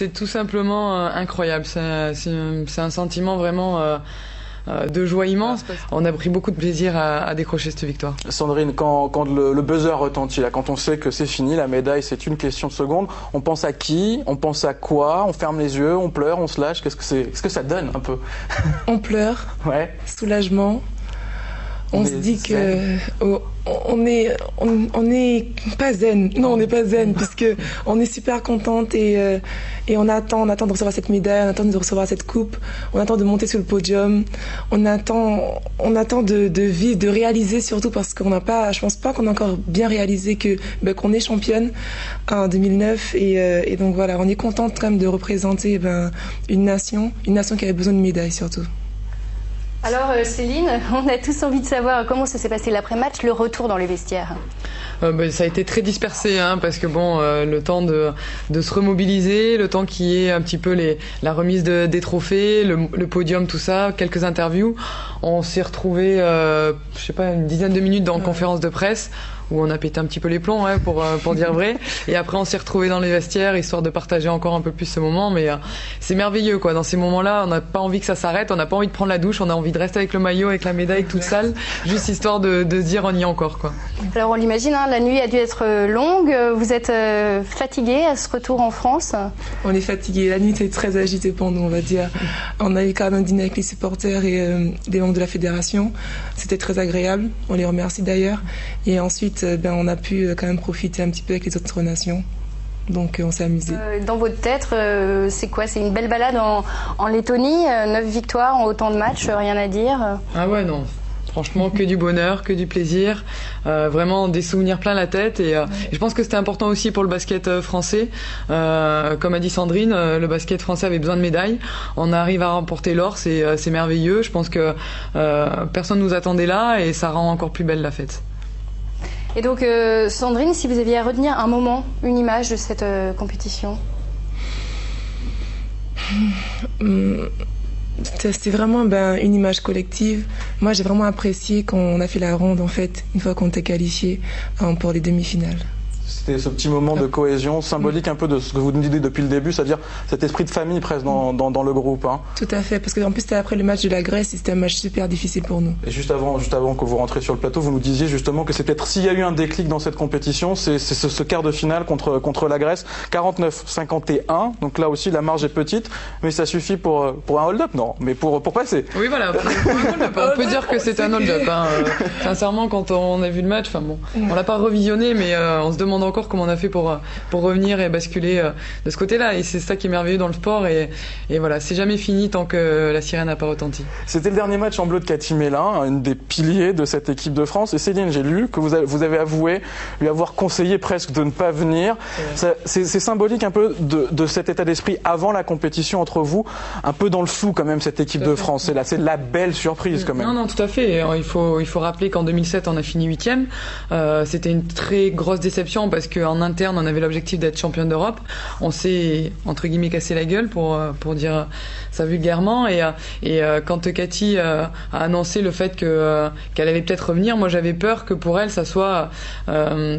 C'est tout simplement incroyable. C'est un sentiment vraiment de joie immense. On a pris beaucoup de plaisir à décrocher cette victoire. Sandrine, quand le buzzer retentit, là, quand on sait que c'est fini, la médaille, c'est une question de seconde, on pense à qui? On pense à quoi? On ferme les yeux, on pleure, on se lâche? Qu'est-ce que ça donne un peu? On pleure. Ouais. Soulagement. On se dit que on est pas zen. Non, on n'est pas zen puisque on est super contente et on attend de recevoir cette médaille, on attend de recevoir cette coupe, on attend de monter sur le podium, on attend de vivre, de réaliser surtout parce qu'on n'a pas, je pense pas qu'on a encore bien réalisé qu'on est championne en 2009 et donc voilà, on est contente quand même de représenter une nation qui avait besoin de médailles surtout. Alors Céline, on a tous envie de savoir comment ça s'est passé l'après-match, le retour dans les vestiaires. Ça a été très dispersé parce que le temps de se remobiliser, le temps qu'il y ait un petit peu la remise des trophées, le podium, tout ça, quelques interviews. On s'est retrouvés, je sais pas, une dizaine de minutes dans conférence de presse où on a pété un petit peu les plombs pour dire vrai. Et après on s'est retrouvés dans les vestiaires histoire de partager encore un peu plus ce moment. Mais c'est merveilleux quoi. Dans ces moments-là, on n'a pas envie que ça s'arrête, on n'a pas envie de prendre la douche, on a envie de rester avec le maillot, avec la médaille toute sale, juste histoire de se dire on y est encore quoi. Alors on l'imagine, la nuit a dû être longue. Vous êtes fatigué à ce retour en France? On est fatigué. La nuit était très agitée pour nous, on va dire. On a eu quand même un dîner avec les supporters et des membres de la fédération. C'était très agréable. On les remercie d'ailleurs. Et ensuite, on a pu quand même profiter un petit peu avec les autres nations. Donc on s'est amusé. Dans votre tête, c'est quoi? C'est une belle balade en Lettonie, 9 victoires en autant de matchs, rien à dire? Ah ouais, non. Franchement, que du bonheur, que du plaisir, vraiment des souvenirs plein la tête et je pense que c'était important aussi pour le basket français. Comme a dit Sandrine, le basket français avait besoin de médailles. On arrive à remporter l'or, c'est merveilleux. Je pense que personne nous attendait là et ça rend encore plus belle la fête. Et donc Sandrine, si vous aviez à retenir un moment, une image de cette compétition? C'était vraiment une image collective. Moi, j'ai vraiment apprécié quand on a fait la ronde, en fait, une fois qu'on était qualifié pour les demi-finales. C'était ce petit moment de cohésion, symbolique un peu de ce que vous nous dites depuis le début, c'est-à-dire cet esprit de famille presque dans le groupe. Tout à fait, parce qu'en plus c'était après le match de la Grèce et c'était un match super difficile pour nous. Et juste avant que vous rentriez sur le plateau, vous nous disiez justement que c'est peut-être s'il y a eu un déclic dans cette compétition, c'est ce quart de finale contre la Grèce, 49-51, donc là aussi la marge est petite, mais ça suffit pour un hold-up, non, mais pour passer. Oui voilà, pour un hold-up, on peut dire que c'est un hold-up. Sincèrement, quand on a vu le match, on l'a pas revisionné, mais on se demande encore comment on a fait pour revenir et basculer de ce côté-là. Et c'est ça qui est merveilleux dans le sport. Et voilà, c'est jamais fini tant que la sirène n'a pas retenti. C'était le dernier match en bleu de Cathy Mélin, une des piliers de cette équipe de France. Et Céline, j'ai lu que vous avez avoué lui avoir conseillé presque de ne pas venir. C'est symbolique un peu de cet état d'esprit avant la compétition entre vous, un peu dans le flou quand même cette équipe de France. C'est la belle surprise quand même. Non, tout à fait. Il faut rappeler qu'en 2007, on a fini 8e. C'était une très grosse déception parce qu'en interne, on avait l'objectif d'être championne d'Europe. On s'est, entre guillemets, cassé la gueule pour dire ça vulgairement. Et quand Cathy a annoncé le fait qu'elle allait peut-être revenir, moi j'avais peur que pour elle, ça soit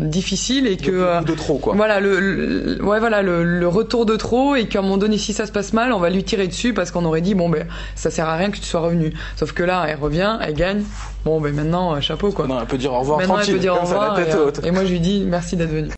difficile et que... De trop, quoi. Voilà, le retour de trop et qu'à un moment donné, si ça se passe mal, on va lui tirer dessus parce qu'on aurait dit, ça sert à rien que tu sois revenu. Sauf que là, elle revient, elle gagne. Maintenant, chapeau, quoi. Non, elle peut dire au revoir maintenant, tranquille. Elle peut dire au revoir la tête haute. Et moi, je lui dis merci d'être venu.